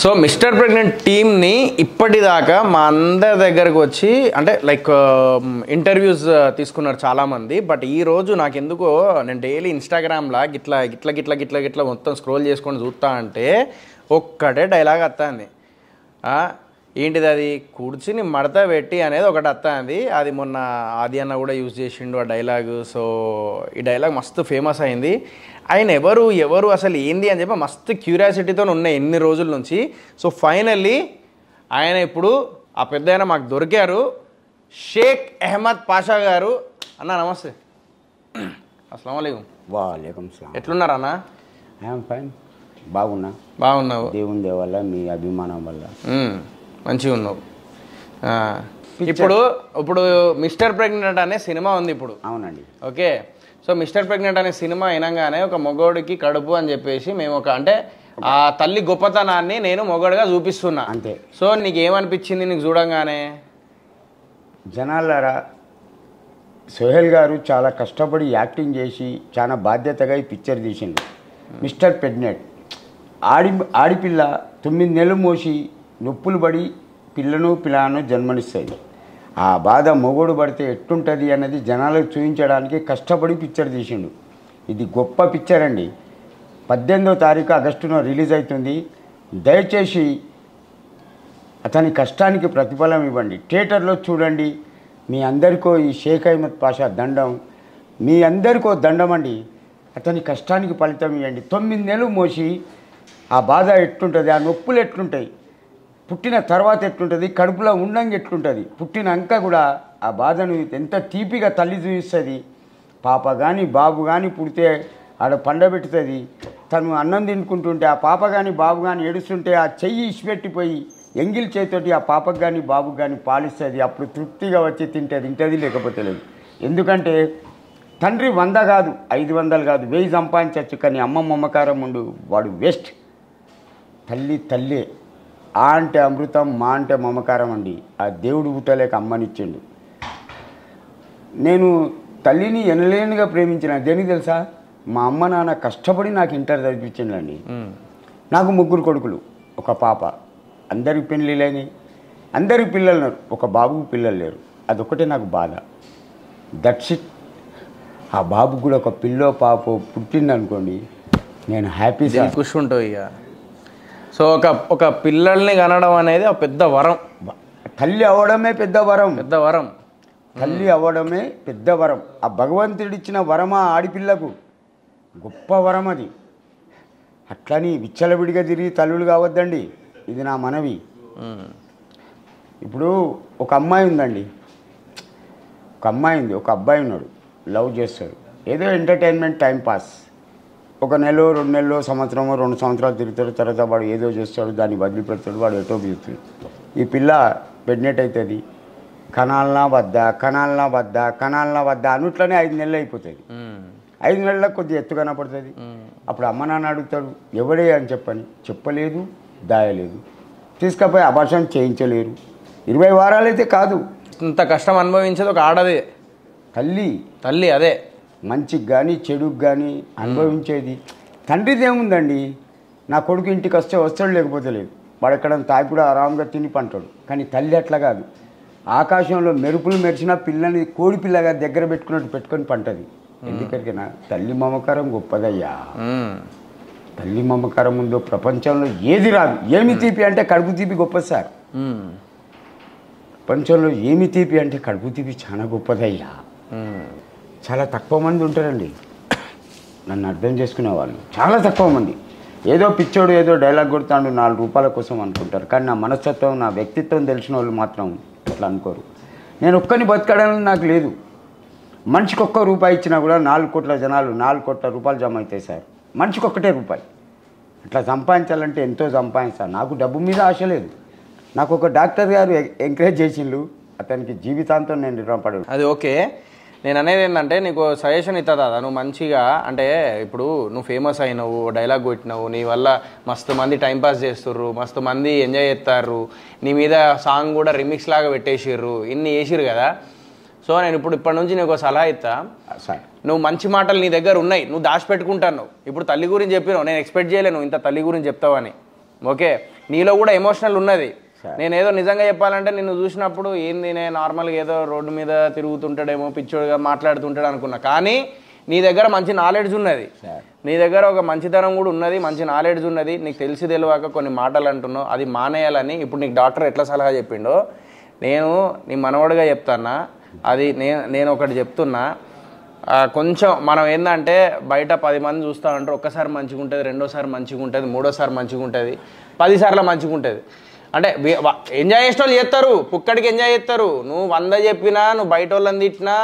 So mister pregnant టీమ్ని ఇప్పటిదాకా మా అందరి దగ్గరకు వచ్చి అంటే లైక్ ఇంటర్వ్యూస్ తీసుకున్నారు చాలామంది. బట్ ఈరోజు నాకు ఎందుకో నేను డైలీ ఇన్స్టాగ్రామ్లో గిట్లా గిట్ల గిట్ల గిట్ల గిట్ల మొత్తం స్క్రోల్ చేసుకొని చూస్తా అంటే ఒక్కటే డైలాగ్ వస్తుంది. ఏంటిది అది, కూర్చుని మడత పెట్టి అనేది ఒకటి వస్తుంది. అది మొన్న ఆది అన్న కూడా యూజ్ చేసిండు ఆ డైలాగు. సో ఈ డైలాగ్ మస్తు ఫేమస్ అయింది. ఆయన ఎవరు అసలు ఏంది అని చెప్పి మస్తు క్యూరియాసిటీతో ఉన్నాయి ఎన్ని రోజుల నుంచి. సో ఫైనల్లీ ఆయన ఇప్పుడు ఆ పెద్ద ఆయన మాకు దొరికారు. షేక్ అహ్మద్ పాషా గారు. అన్న నమస్తే. అస్సలాము అలైకుం. వాలేకుం సలాం. ఎట్లున్నారు అన్న? I'm fine. బాగున్నావు. దేవుని దయ వల్ల, మీ అభిమానం వల్ల మంచిగా ఉన్నావు. ఇప్పుడు మిస్టర్ ప్రెగ్నెంట్ అనే సినిమా ఉంది ఇప్పుడు. అవునండి. ఓకే. సో మిస్టర్ ప్రెగ్నెంట్ అనే సినిమా అయినంగానే ఒక మొగోడికి కడుపు అని చెప్పేసి మేము అంటే ఆ తల్లి గొప్పతనాన్ని నేను మొగోడుగా చూపిస్తున్నా అంతే. సో నీకు ఏమనిపించింది నీకు చూడంగానే? జనాలారా, సోహెల్ గారు చాలా కష్టపడి యాక్టింగ్ చేసి చాలా బాధ్యతగా ఈ పిక్చర్ తీసిండు. మిస్టర్ ప్రెగ్నెంట్ ఆడిపిల్ల 9 నెలలు మోసి నొప్పులు పడి పిల్లను జన్మనిస్తుంది. ఆ బాధ మొగోడు పడితే ఎట్టుంటుంది అన్నది జనాలకు చూపించడానికి కష్టపడి పిక్చర్ తీసిండు. ఇది గొప్ప పిక్చర్ అండి. 18వ తారీఖు ఆగస్టులో రిలీజ్ అవుతుంది. దయచేసి అతని కష్టానికి ప్రతిఫలం ఇవ్వండి. థియేటర్లో చూడండి. మీ అందరికో ఈ షేక్ అహ్మద్ పాషా దండం, మీ అందరికో దండం అండి. అతని కష్టానికి ఫలితం ఇవ్వండి. 9 నెలలు మోసి ఆ బాధ ఎట్లుంటుంది, ఆ నొప్పులు ఎట్లుంటాయి, పుట్టిన తర్వాత ఎట్లుంటుంది, కడుపులో ఉండంగా ఎట్లుంటుంది, పుట్టినాక కూడా ఆ బాధను ఎంత తీపిగా తల్లి చూపిస్తుంది. పాప కానీ బాబు కానీ పుడితే ఆడ పండబెట్టుతుంది. తను అన్నం తినుకుంటుంటే ఆ పాప కానీ బాబు కానీ ఏడుస్తుంటే ఆ చెయ్యి ఇసిపెట్టిపోయి ఎంగిల్ చేతోటి ఆ పాపకు కానీ బాబుకు కానీ పాలిస్తుంది. అప్పుడు తృప్తిగా వచ్చి తింటుంది, లేకపోతే లేదు. ఎందుకంటే తండ్రి 100 కాదు, 500 కాదు, 1000 సంపాదించవచ్చు. కానీ అమ్మ మమకారం ఉండు, వాడు వేస్ట్. తల్లే. ఆ అంటే అమృతం, మా అంటే మమకారం అండి. ఆ దేవుడు పుట్టలేక అమ్మనిచ్చిండు. నేను తల్లిని ఎనలేనుగా ప్రేమించిన. దేనికి తెలుసా? మా అమ్మ నాన్న కష్టపడి నాకు ఇంటర్ చదివించిండండి. నాకు 3 కొడుకులు, ఒక పాప. అందరికి పెళ్ళిళ్ళని, అందరికి పిల్లలు ఉన్నారు, ఒక బాబుకు పిల్లలు లేరు. అదొకటే నాకు బాధ. That's it. ఆ బాబుకు కూడా ఒక పిల్లో పాపో పుట్టిందనుకోండి, నేను హ్యాపీ ఖుషి ఉంటుంది ఇక. సో ఒక పిల్లల్ని కనడం అనేది ఒక పెద్ద వరం. తల్లి అవ్వడమే పెద్ద వరం. తల్లి అవ్వడమే పెద్ద వరం. ఆ భగవంతుడిచ్చిన వరమా ఆడిపిల్లకు గొప్ప వరం అది. అట్లని విచ్చలవిడిగా తిరిగి తల్లులు కావద్దండి. ఇది నా మనవి. ఇప్పుడు ఒక అమ్మాయి ఉందండి, ఒక అబ్బాయి ఉన్నాడు, లవ్ చేస్తాడు. ఏదో ఎంటర్టైన్మెంట్, టైంపాస్. 1 నెల, 2 నెలలు, సంవత్సరమో 2 సంవత్సరాలు తిరుగుతాడు. తర్వాత వాడు ఏదో చేస్తాడు, దాన్ని వదిలిపెడతాడు, వాడు ఎటో తీరుతాడు. ఈ పిల్ల ప్రెగ్నెంట్ అవుతుంది. కనాలనా వద్దా అన్నట్లనే 5 నెలలు అయిపోతుంది. 5 నెలలకు కొద్దిగా ఎత్తు కనపడుతుంది. అప్పుడు అమ్మ నాన్న అడుగుతాడు, ఎవడే అని చెప్పలేదు, దాయలేదు. తీసుకపోయి అబార్షన్ చేయించలేరు. 20 వారాలు అయితే కాదు. ఇంత కష్టం అనుభవించేది ఒక ఆడదే, తల్లి. అదే మంచికి కానీ చెడుకు కానీ అనుభవించేది. తండ్రిది ఏముందండి? నా కొడుకు ఇంటికి వస్తాడు, లేకపోతే లేదు. వాడు ఎక్కడ తాగి కూడా ఆరాంగా తిని పంటాడు. కానీ తల్లి అట్లా కాదు. ఆకాశంలో మెరుపులు మెరిచిన పిల్లని కోడి పిల్లగా దగ్గర పెట్టుకొని పంటది. ఎందుకరికైనా తల్లి మమకారం గొప్పదయ్యా. తల్లి మమకారం ఉందో ప్రపంచంలో ఏది రాదు. ఏమి తీపి అంటే కడుపు తీపి గొప్పది సార్. ప్రపంచంలో ఏమి తీపి అంటే కడుపు తీపి చాలా గొప్పదయ్యా. చాలా తక్కువ మంది ఉంటారండి నన్ను అర్థం చేసుకునే వాళ్ళు. చాలా తక్కువ మంది. ఏదో పిచ్చోడు ఏదో డైలాగ్ కొడతాడు 4 రూపాయల కోసం అనుకుంటారు. కానీ నా మనస్తత్వం, నా వ్యక్తిత్వం తెలిసిన వాళ్ళు మాత్రం అట్లా అనుకోరు. నేను ఒక్కని బతకడానికి నాకు లేదు. మనిషికి ₹1 ఇచ్చినా కూడా 4 కోట్ల జనాలు 4 కోట్ల రూపాయలు జమ అవుతాయి సార్. మనిషికి ₹1. అట్లా సంపాదించాలంటే ఎంతో సంపాదించాలి. నాకు డబ్బు మీద ఆశ లేదు. నాకు ఒక డాక్టర్ గారు ఎంకరేజ్ చేసిండు. అతనికి జీవితాంతం నేను రుణపడి. అది ఓకే. నేను అనేది ఏంటంటే నీకు సజెషన్ ఇస్తుందా, నువ్వు మంచిగా అంటే ఇప్పుడు నువ్వు ఫేమస్ అయినావు, డైలాగ్ కొట్టినావు, నీ వల్ల మస్తు మంది టైంపాస్ చేస్తుర్రు, మస్తు మంది ఎంజాయ్ చేస్తారు, నీ మీద సాంగ్ కూడా రిమిక్స్ లాగా పెట్టేసిర్రు, ఇన్ని చేసిర్రు కదా. సో నేను ఇప్పటి నుంచి నీకు ఒక సలహా ఇస్తా. నువ్వు మంచి మాటలు నీ దగ్గర ఉన్నాయి, నువ్వు దాచిపెట్టుకుంటాను. ఇప్పుడు తల్లి గురించి చెప్పినావు, నేను ఎక్స్పెక్ట్ చేయలేను ఇంత తల్లి గురించి చెప్తావని. ఓకే, నీలో కూడా ఎమోషనల్ ఉన్నది. నేనేదో నిజంగా చెప్పాలంటే నిన్ను చూసినప్పుడు ఏంది నేను నార్మల్గా ఏదో రోడ్డు మీద తిరుగుతుంటాడేమో పిచ్చోడుగా మాట్లాడుతుంటాడు అనుకున్నా. కానీ నీ దగ్గర మంచి నాలెడ్జ్ ఉన్నది, నీ దగ్గర ఒక మంచితనం కూడా ఉన్నది, మంచి నాలెడ్జ్ ఉన్నది. నీకు తెలిసి తెలియక కొన్ని మాటలు అంటున్నావు, అది మానేయాలని ఇప్పుడు నీకు డాక్టర్ ఎట్లా సలహా చెప్పిండో నేను నీ మనవడిగా చెప్తానా. అది నేను ఒకటి చెప్తున్నా, కొంచెం మనం ఏంటంటే బయట 10 మంది చూస్తూ ఉంటారు, ఒక్కసారి మంచిగా ఉంటుంది, రెండోసారి మంచిగా ఉంటుంది, మూడోసారి మంచిగా ఉంటుంది, 10 సార్లు మంచిగా ఉంటుంది. అంటే ఎంజాయ్ చేసే వాళ్ళు చేస్తారు, పుక్కడికి ఎంజాయ్ చేస్తారు. నువ్వు 100 చెప్పినా, నువ్వు బయట వాళ్ళని తిట్టినా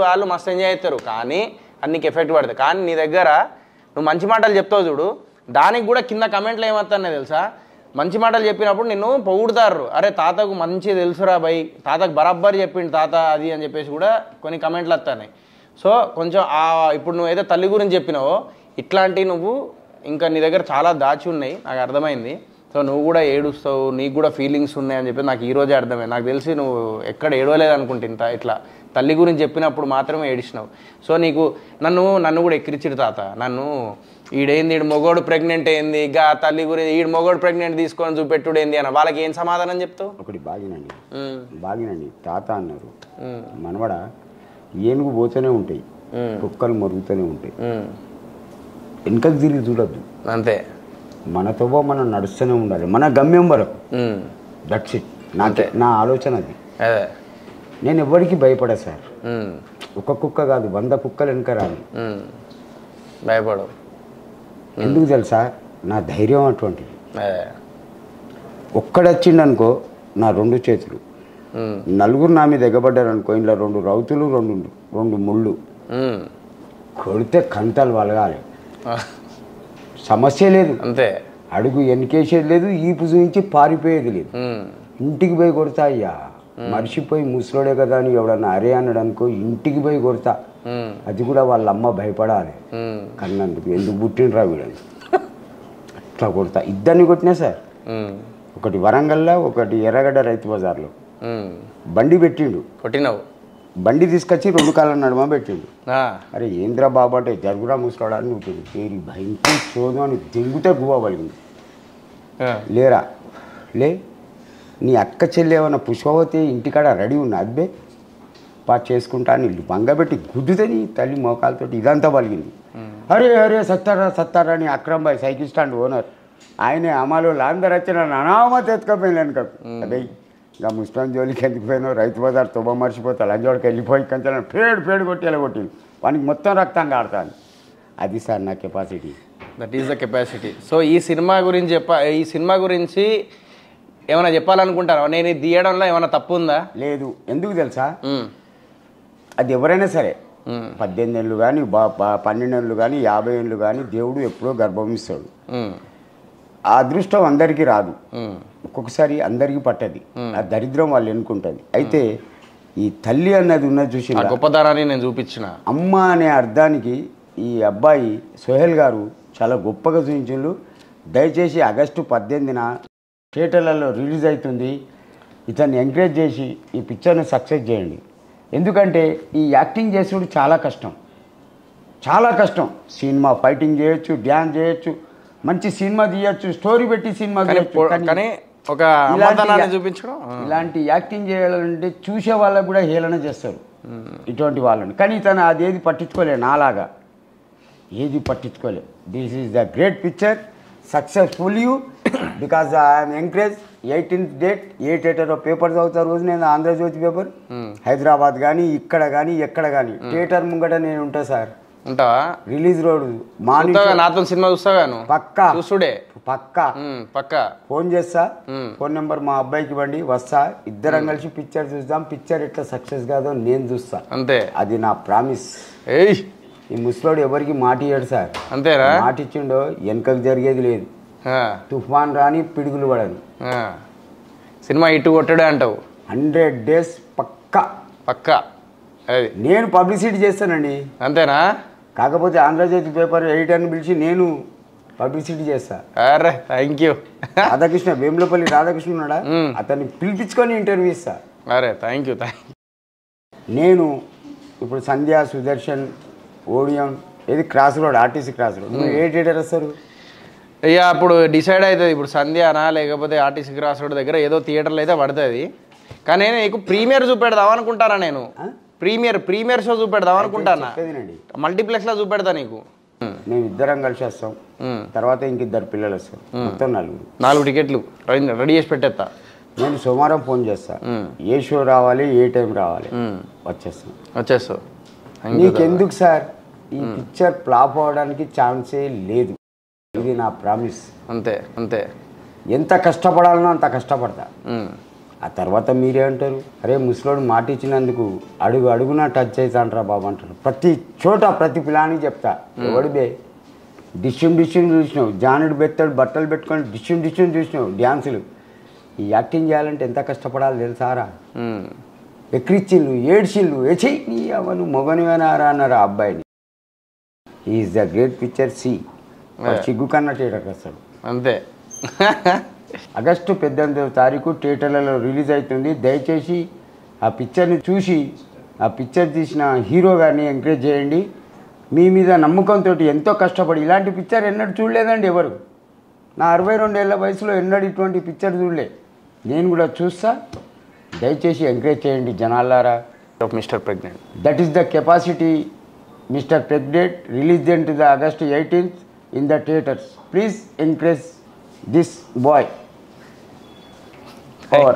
వాళ్ళు మస్తు ఎంజాయ్ చేస్తారు, కానీ అది నీకు ఎఫెక్ట్ పడుతుంది. కానీ నీ దగ్గర నువ్వు మంచి మాటలు చెప్తావు చూడు, దానికి కూడా కింద కమెంట్లు ఏమవుతున్నాయి తెలుసా? మంచి మాటలు చెప్పినప్పుడు నిన్ను పొగుడుతారు, అరే తాతకు మంచి తెలుసురా భయ్, తాతకు బరాబర్ చెప్పిండు తాత అది అని చెప్పేసి కూడా కొన్ని కమెంట్లు వస్తున్నాయి. సో కొంచెం ఇప్పుడు నువ్వు ఏదో తల్లి గురించి చెప్పినావో ఇట్లాంటివి నువ్వు ఇంకా నీ దగ్గర చాలా దాచి ఉన్నాయి, నాకు అర్థమైంది. సో నువ్వు కూడా ఏడుస్తావు, నీకు కూడా ఫీలింగ్స్ ఉన్నాయని చెప్పి నాకు ఈరోజే అర్థమైంది. నాకు తెలిసి నువ్వు ఎక్కడ ఏడవలేదు అనుకుంటా, ఇట్లా తల్లి గురించి చెప్పినప్పుడు మాత్రమే ఏడిచినావు. సో నీకు నన్ను కూడా ఎక్కిరిచిడు తాత, నన్ను ఈడేంది, ఈడు మొగోడు ప్రెగ్నెంట్ ఏంది, ఇక తల్లి గురించి ఈడు మొగోడు ప్రెగ్నెంట్ తీసుకొని చూపెట్టుడు ఏంది అని వాళ్ళకి ఏం సమాధానం చెప్తావు? ఒకటి బాగినండి తాత అన్నారు, మనవడ ఏనుగు పోతూనే ఉంటాయి, కుక్కలు మరుగుతూనే ఉంటాయి, వెనకకు తిరిగి చూడద్దు, అంతే. మనతో మనం నడుస్తూనే ఉండాలి, మన గమ్యం వరకు. That's it. నా ఆలోచన అది. నేను ఎవరికి భయపడా సార్, ఒక కుక్క కాదు 100 కుక్కలు వెనక రాను, భయపడవు. ఎందుకు తెలుసా? నా ధైర్యం అటువంటిది. ఒక్కడొచ్చిండనుకో నా 2 చేతులు, నలుగురు నా మీద ఎగబడ్డారు అనుకో, ఇంట్లో 2 రౌతులు 2 ముళ్ళు, కొడితే కంతలు వలగాలి, సమస్య లేదు, అంతే. అడుగు వెనకేసేది లేదు, ఈపు చూపించి పారిపోయేది లేదు. ఇంటికి పోయి కొడతా, అయ్యా మర్చిపోయి ముసలోడే కదా అని ఎవడన్నా అరే అన్నాడు అనుకో, ఇంటికి పోయి కొడతా. అది కూడా వాళ్ళ అమ్మ భయపడాలి, కన్నందుకు ఎందుకు పుట్టినరా వీడని అట్లా కొడతా. 2 కొట్టినా సార్, ఒకటి వరంగల్లో, ఒకటి ఎర్రగడ్డ రైతు బజార్లో. బండి పెట్టిండు, కొట్టినావు, బండి తీసుకొచ్చి 2 కాళ్ళ నడుమ పెట్టిండు. అరే ఏంద్రా బాబు అంటే జరుగురా ముసలాడా అని ఉంటుంది, పేరు భయంకర చోదు అని దింగుతే గువ్వ పలిగింది. లేరా లే, నీ అక్క చెల్లి ఏమన్నా పుష్పవతి ఇంటికాడ రెడీ ఉన్నా అబ్బే చేసుకుంటా అని బంగబెట్టి గుద్దుతే నీ తల్లి మోకాలతో ఇదంతా పలిగింది. అరే సత్తారా అని Akram bhai cycle stand owner, ఆయనే అమలు అందరు వచ్చిన అనామత ఎత్తుకపోయింది వెనకకు. అదే ఇంకా ముస్లిం జోలికి ఎందుకు పోయినావు, రైతు బజార్ తుబ్బ మర్చిపోతా, లంజోడికి వెళ్ళిపోయి కంచె పేడు కొట్టి ఎలా కొట్టింది, వానికి మొత్తం రక్తంగా ఆడతాను. అది సార్ నా capacity, that is the capacity. So ఈ సినిమా గురించి ఏమైనా చెప్పాలనుకుంటారా? నేను ఇది తీయడంలో ఏమైనా తప్పు ఉందా? లేదు. ఎందుకు తెలుసా? అది ఎవరైనా సరే 18 ఏళ్ళు కానీ 12 ఏళ్ళు కానీ 50 ఏళ్ళు కానీ దేవుడు ఎప్పుడో గర్భం ఇస్తాడు. ఆ అదృష్టం అందరికీ రాదు, ఒక్కొక్కసారి అందరికీ పట్టది, ఆ దరిద్రం వాళ్ళు ఎన్నుకుంటుంది. అయితే ఈ తల్లి అన్నది ఉన్నది చూసి గొప్పతనాన్ని నేను చూపించిన అమ్మ అనే అర్థానికి ఈ అబ్బాయి సోహెల్ గారు చాలా గొప్పగా చూపించిండు. దయచేసి ఆగస్టు 18న థియేటర్లలో రిలీజ్ అవుతుంది, ఇతన్ని ఎంకరేజ్ చేసి ఈ పిక్చర్ని సక్సెస్ చేయండి. ఎందుకంటే ఈ యాక్టింగ్ చేసేవాడు చాలా కష్టం. సినిమా ఫైటింగ్ చేయొచ్చు, డ్యాన్స్ చేయొచ్చు, మంచి సినిమా తీయచ్చు, స్టోరీ పెట్టి సినిమా కానీ ఒక చూపించడం, ఇలాంటి యాక్టింగ్ చేయాలంటే చూసే వాళ్ళకు కూడా హేళన చేస్తారు ఇటువంటి వాళ్ళని. కానీ తను అదేది పట్టించుకోలే, నాలాగా ఏది పట్టించుకోలే. This is the great picture, successful you because I'm encourage. 18th date ఏ థియేటర్లో పేపర్ చదువుతా రోజు నేను ఆంధ్రజ్యోతి పేపర్, హైదరాబాద్ కానీ ఇక్కడ కానీ ఎక్కడ కానీ థియేటర్ ముంగట నేను ఉంటా సార్. ఉంటావా? రిలీజ్ రోడ్ నాతో సినిమా చూస్తాను పక్కా, చూసుడే పక్కా ఫోన్ చేస్తా, ఫోన్ నెంబర్ మా అబ్బాయికి ఇవ్వండి, వస్తా, ఇద్దరం కలిసి పిక్చర్ చూద్దాం. పిక్చర్ ఎట్లా సక్సెస్ కాదో నేను చూస్తా, అంతే. అది నా ప్రామిస్. ఈ ముసలోడు ఎవరికి మాట ఇయ్యాడు సార్, అంతేరా? మాట ఇచ్చిండో వెనకకు జరిగేది లేదు, తుఫాన్ రాని పిడుగులు పడని. సినిమా ఇటు కొట్టడే అంటావు? 100 days పక్కా. నేను పబ్లిసిటీ చేస్తానండి, అంతేనా? కాకపోతే ఆంధ్రజ్యోతి పేపర్ ఎడిటర్ని పిలిచి నేను పబ్లిసిటీ చేస్తా. అరే థ్యాంక్ యూ. రాధాకృష్ణ, వేములపల్లి రాధాకృష్ణ ఉన్నాడా, అతన్ని పిలిపించుకొని ఇంటర్వ్యూ ఇస్తా. అరే థ్యాంక్ యూ. నేను ఇప్పుడు సంధ్య, సుదర్శన్, ఓడియం, ఏది cross road, RTC cross road, ఏ థియేటర్ వస్తారు? ఇక అప్పుడు డిసైడ్ అవుతుంది ఇప్పుడు సంధ్యానా లేకపోతే ఆర్టీసీ క్రాస్ రోడ్ దగ్గర ఏదో థియేటర్లో అయితే పడుతుంది. కానీ నీకు ప్రీమియర్ చూపెడదాం అనుకుంటానా, నేను ప్రీమియర్ షో చూపెడదాం అనుకుంటానా, మల్టీప్లెక్స్లో చూపెడతా నీకు. మేము ఇద్దరం కలిసి వస్తాం, తర్వాత ఇంకిద్దరు పిల్లలు వస్తారు, మొత్తం 4 టికెట్లు రెడీ చేసి పెట్టేస్తా. నేను సోమవారం ఫోన్ చేస్తా, ఏ షో రావాలి, ఏ టైం రావాలి, వచ్చేస్తావు. నీకెందుకు సార్ ఈ పిక్చర్ ఫ్లాప్ అవడానికి ఛాన్సే లేదు, ఇది నా ప్రామిస్. అంతే ఎంత కష్టపడాలనో అంత కష్టపడతా. ఆ తర్వాత మీరే అంటారు, అరే ముసలోడు మాట ఇచ్చినందుకు అడుగునా టచ్ అవుతాంటారా బాబు అంటారు. ప్రతి చోట ప్రతి పిల్లానికి చెప్తా, ఎవడు బే డిస్యూమ్ చూసినావు, జానుడు బెత్తాడు బట్టలు పెట్టుకొని డిస్యూమ్ చూసినావు, డ్యాన్సులు. ఈ యాక్టింగ్ చేయాలంటే ఎంత కష్టపడాలి తెలుసారా. ఎక్కిరిచ్చిళ్ళు, ఏడ్చిళ్ళు, ఎచి నీ అవను మొగనివేనారా అన్నారు ఆ అబ్బాయిని. ఈజ్ ద గ్రేట్ పిక్చర్ సి. సిగ్గు కన్నా థియేటర్కి వస్తాడు. అంతే. ఆగస్టు 18వ తారీఖు థియేటర్లలో రిలీజ్ అవుతుంది. దయచేసి ఆ పిక్చర్ని చూసి ఆ పిక్చర్ తీసిన హీరో గారిని ఎంకరేజ్ చేయండి. మీ మీద నమ్మకంతో ఎంతో కష్టపడి ఇలాంటి పిక్చర్ ఎన్నడూ చూడలేదండి ఎవరు. నా 62 ఏళ్ల వయసులో ఎన్నడూ ఇటువంటి పిక్చర్ చూడలే. నేను కూడా చూస్తా. దయచేసి ఎంకరేజ్ చేయండి జనాలారా. Mister pregnant, that is the capacity. Mister pregnant release to the August 18th in the theaters. Please encourage this boy. Over.